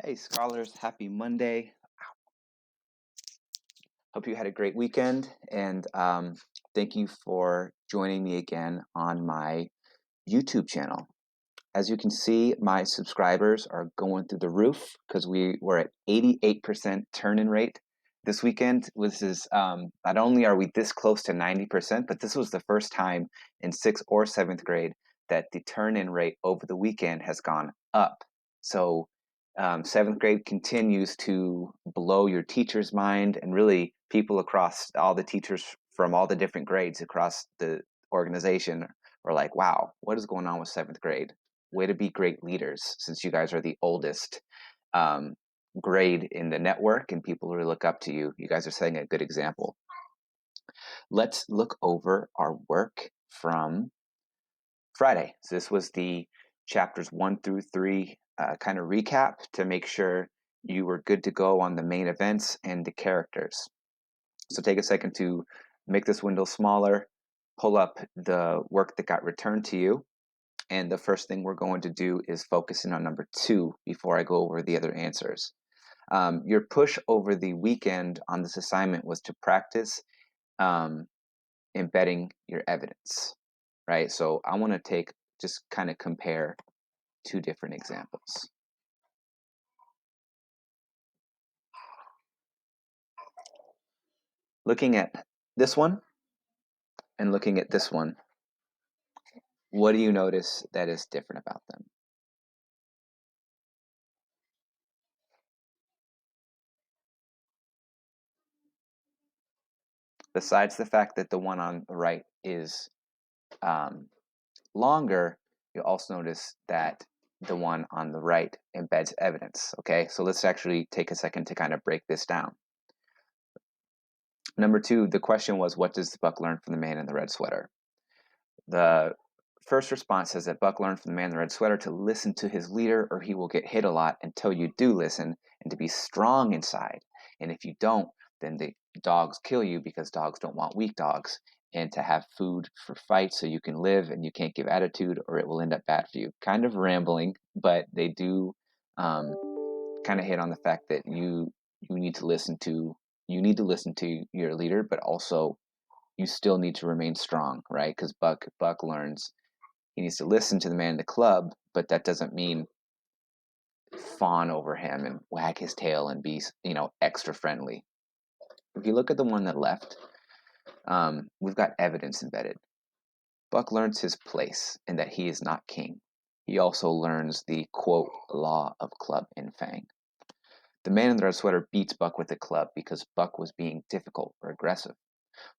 Hey, scholars, happy Monday. Hope you had a great weekend, and thank you for joining me again on my YouTube channel. As you can see, my subscribers are going through the roof because we were at 88% turn-in rate this weekend. This is not only are we this close to 90%, but this was the first time in 6th or 7th grade that the turn-in rate over the weekend has gone up. So 7th grade continues to blow your teacher's mind, and really people across all the teachers from all the different grades across the organization are like, wow, what is going on with 7th grade? Way to be great leaders, since you guys are the oldest grade in the network and people really look up to you. You guys are setting a good example. Let's look over our work from Friday. So this was the chapters 1 through 3 kind of recap to make sure you were good to go on the main events and the characters. So take a second to make this window smaller, pull up the work that got returned to you. And the first thing we're going to do is focus in on number 2 before I go over the other answers. Your push over the weekend on this assignment was to practice embedding your evidence, right? So I want to just kind of compare 2 different examples. Looking at this one and looking at this one, what do you notice that is different about them? Besides the fact that the one on the right is longer, you'll also notice that the one on the right embeds evidence. Okay, so let's actually take a second to kind of break this down. Number 2, the question was, what does Buck learn from the man in the red sweater? The first response says that Buck learned from the man in the red sweater to listen to his leader or he will get hit a lot until you do listen, and to be strong inside. And if you don't, then the dogs kill you because dogs don't want weak dogs, and to have food for fights so you can live, and you can't give attitude or it will end up bad for you. Kind of rambling, but they do kind of hit on the fact that you need to listen to your leader, but also you still need to remain strong, right? Because Buck learns he needs to listen to the man in the club, but that doesn't mean fawn over him and wag his tail and be, extra friendly. If you look at the one on the left, we've got evidence embedded. Buck learns his place and that he is not king. He also learns the, quote, law of club and fang. The man in the red sweater beats Buck with a club because Buck was being difficult or aggressive.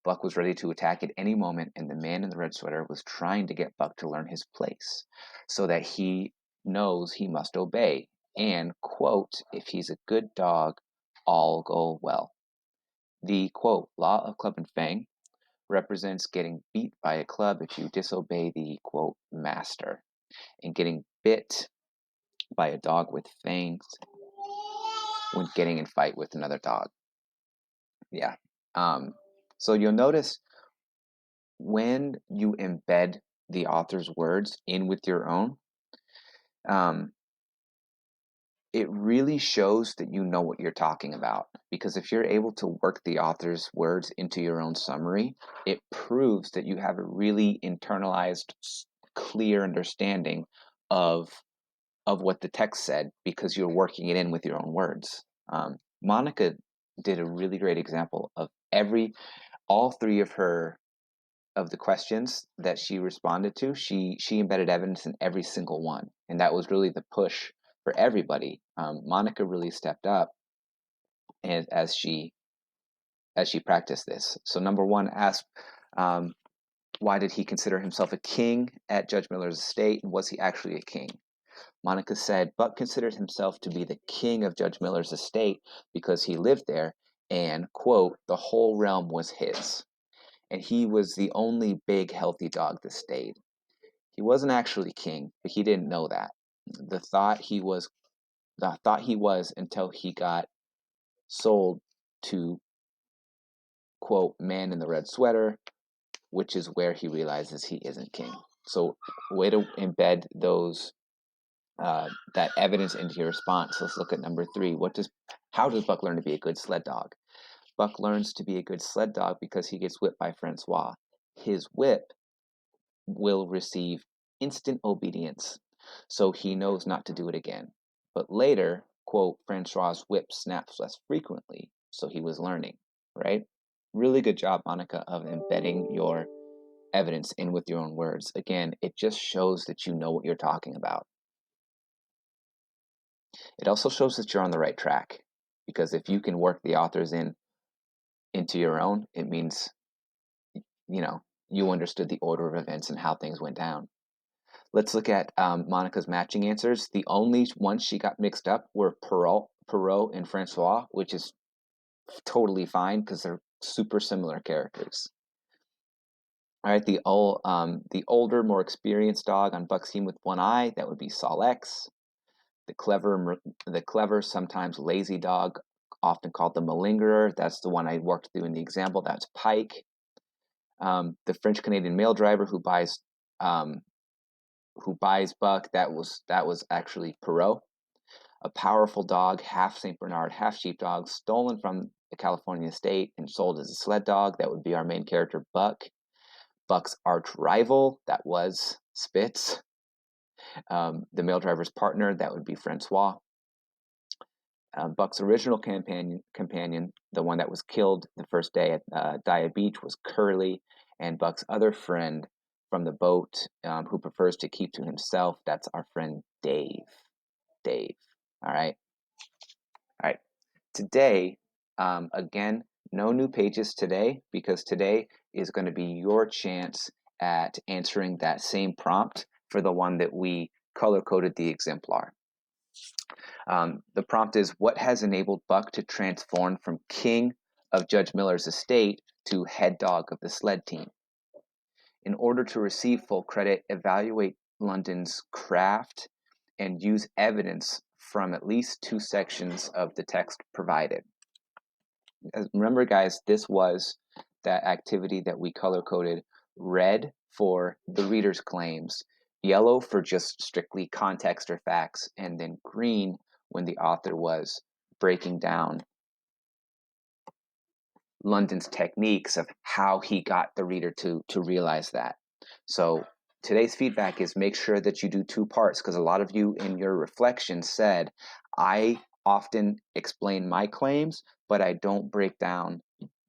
Buck was ready to attack at any moment, and the man in the red sweater was trying to get Buck to learn his place so that he knows he must obey. And, quote, if he's a good dog, all go well. The, quote, law of club and fang represents getting beat by a club if you disobey the, quote, master, and getting bit by a dog with fangs when getting in fight with another dog. Yeah. So you'll notice when you embed the author's words in with your own, it really shows that you know what you're talking about. Because if you're able to work the author's words into your own summary, it proves that you have a really internalized, clear understanding of what the text said because you're working it in with your own words. Monica did a really great example of all 3 of the questions that she responded to. She embedded evidence in every single one, and that was really the push for everybody. Monica really stepped up and as she practiced this. So number 1 asked, why did he consider himself a king at Judge Miller's estate, and was he actually a king? Monica said, Buck considered himself to be the king of Judge Miller's estate because he lived there and, quote, the whole realm was his. And he was the only big, healthy dog that stayed. He wasn't actually king, but he didn't know that. The thought he was until he got sold to, quote, man in the red sweater, which is where he realizes he isn't king. So way to embed those that evidence into your response. Let's look at number 3. How does Buck learn to be a good sled dog? Buck learns to be a good sled dog because he gets whipped by Francois. His whip will receive instant obedience, so he knows not to do it again. But later, quote, Francois's whip snaps less frequently, so he was learning, right? Really good job, Monica, of embedding your evidence in with your own words. Again, it just shows that you know what you're talking about. It also shows that you're on the right track, because if you can work the authors into your own, it means you understood the order of events and how things went down. Let's look at Monica's matching answers. The only ones she got mixed up were Perrault and Francois, which is totally fine because they're super similar characters. All right, the older, more experienced dog on Buck's team with one eye, that would be Sol X. The clever, sometimes lazy dog, often called the malingerer, that's the one I worked through in the example, that's Pike. The French Canadian mail driver who buys Buck, that was actually Perrault. A powerful dog, half St. Bernard, half sheepdog, stolen from the California estate and sold as a sled dog, that would be our main character, Buck. Buck's arch rival, that was Spitz. The mail driver's partner, that would be Francois. Buck's original companion, the one that was killed the first day at Daya Beach, was Curly, and Buck's other friend from the boat, who prefers to keep to himself, that's our friend Dave. All right. Today, again, no new pages today, because today is going to be your chance at answering that same prompt for the one that we color-coded the exemplar. The prompt is, what has enabled Buck to transform from king of Judge Miller's estate to head dog of the sled team? In order to receive full credit, evaluate London's craft and use evidence from at least 2 sections of the text provided. Remember, guys, this was that activity that we color-coded: red for the reader's claims, yellow for just strictly context or facts, and then green when the author was breaking down London's techniques of how he got the reader to realize that. So today's feedback is, make sure that you do 2 parts, because a lot of you in your reflection said, I often explain my claims, but I don't break down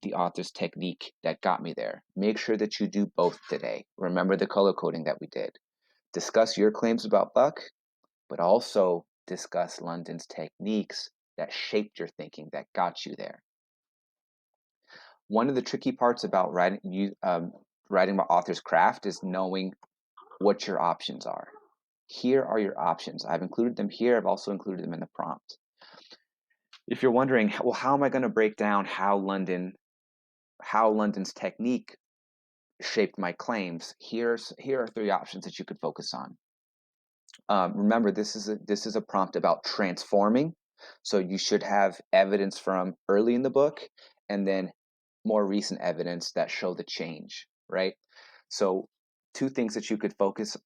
the author's technique that got me there. Make sure that you do both today. Remember the color coding that we did. Discuss your claims about Buck, but also discuss London's techniques that shaped your thinking, that got you there. One of the tricky parts about writing about author's craft is knowing what your options are. Here are your options. I've included them here. I've also included them in the prompt. If you're wondering, well, how am I going to break down how London's technique shaped my claims? Here are 3 options that you could focus on. Remember, this is a prompt about transforming, so you should have evidence from early in the book, and then more recent evidence that show the change, right? So some things that you could focus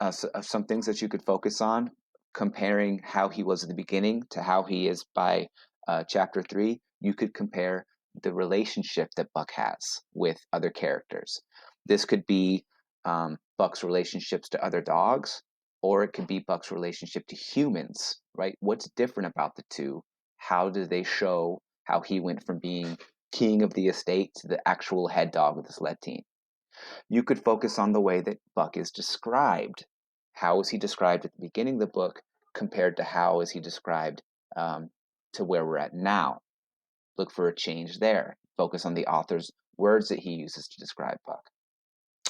on, comparing how he was at the beginning to how he is by chapter 3. You could compare the relationship that Buck has with other characters. This could be Buck's relationships to other dogs, or it could be Buck's relationship to humans, right? What's different about the 2? How do they show how he went from being king of the estate to the actual head dog of the sled team? You could focus on the way that Buck is described. How is he described at the beginning of the book compared to how is he described to where we're at now? Look for a change there. Focus on the author's words that he uses to describe Buck.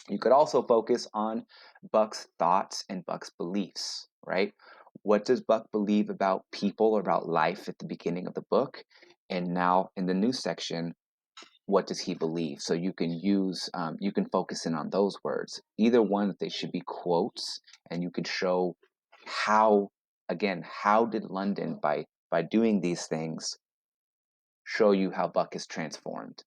You could also focus on Buck's thoughts and Buck's beliefs, right? What does Buck believe about people or about life at the beginning of the book? And now in the new section, what does he believe? So you can you can focus in on those words. Either one, they should be quotes, and you could show how did London, by doing these things, show you how Buck is transformed.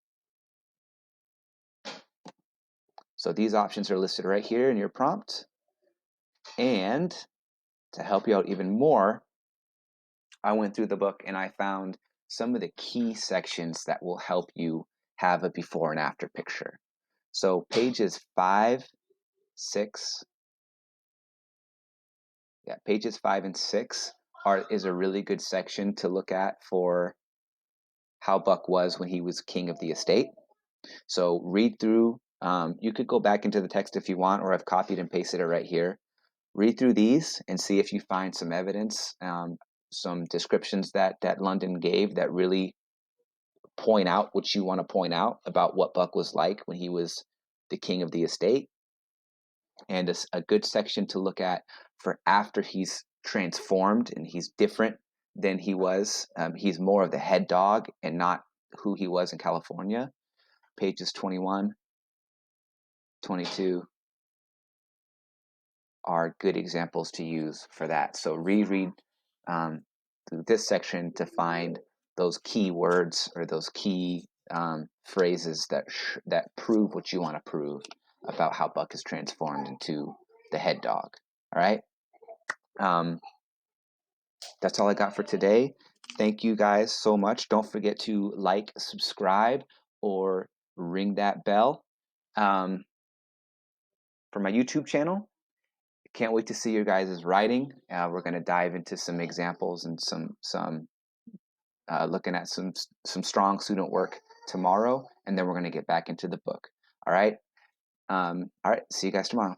So these options are listed right here in your prompt. And to help you out even more, I went through the book and I found some of the key sections that will help you have a before and after picture. So pages 5, 6, pages 5 and 6 is a really good section to look at for how Buck was when he was king of the estate. So read through. You could go back into the text if you want, or I've copied and pasted it right here. Read through these and see if you find some evidence, some descriptions that London gave that really point out what you want to point out about what Buck was like when he was the king of the estate. And a good section to look at for after he's transformed and he's different than he was. He's more of the head dog and not who he was in California. Pages 21, 22 are good examples to use for that. So reread through this section to find those key words or those key phrases that prove what you want to prove about how Buck is transformed into the head dog. All right. That's all I got for today. Thank you guys so much. Don't forget to like, subscribe, or ring that bell for my YouTube channel. Can't wait to see your guys' writing. We're going to dive into some examples and some looking at some strong student work tomorrow, and then we're going to get back into the book. All right. See you guys tomorrow.